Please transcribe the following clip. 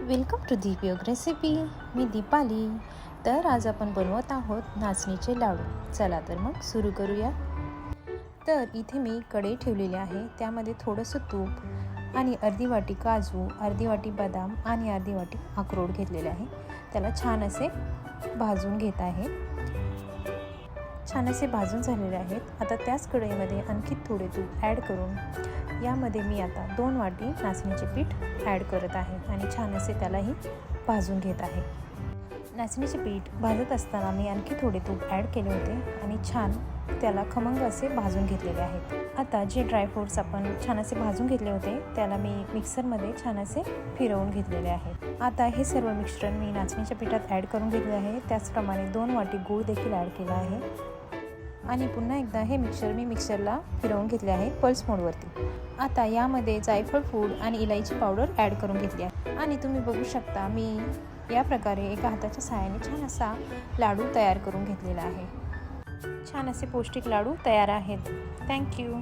Welcome to दीपयोग recipe. मी दीपाली. तर आज आपण बनवत आहोत नाचणीचे लाडू. चला तर मग सुरू करूया. तर इथे मी कढई ठेवलेली आहे. त्यामध्ये थोडंसं तूप आणि अर्धी वाटी काजू, अर्धी वाटी बदाम आणि अर्धी वाटी अक्रोड घेतलेले आहे. त्याला छान असे भाजून घेत आहे. छान असे भाजून झालेले आहेत. आता त्याच कढईमध्ये आणखी थोडे तूप ॲड करून यामध्ये मी आता 2 वाटी नाचणीचे पीठ ॲड करत आहे आणि छान असे त्यालाही भाजून घेत आहे. नाचणीचे पीठ भाजत असताना मी आणखी थोडे तूप ॲड केले होते आणि छान त्याला खमंग असे भाजून घेतलेले आहेत. आता जे ड्रायफ्रूट्स आपण छान असे भाजून घेतले होते त्याला मी मिक्सरमध्ये छान असे फिरवून घेतलेले आहे. आता हे सर्व मिश्रण मी नाचणीच्या पिठात ॲड करून घेतले आहे. त्याचप्रमाणे 2 वाटी गूळ देखील ॲड केला आहे आणि पुन्हा एकदा हे मी मिक्सरला फिरवून घेतले आहे पल्स मोडवरती. आता यामध्ये जायफळ पूड आणि इलायची पावडर ॲड करून घेतली आहे आणि तुम्ही बघू शकता मी या प्रकारे एका हाताच्या सहाय्याने छान असा लाडू तयार करून घेतलेला आहे. छान असे पौष्टिक लाडू तयार आहेत. थँक्यू.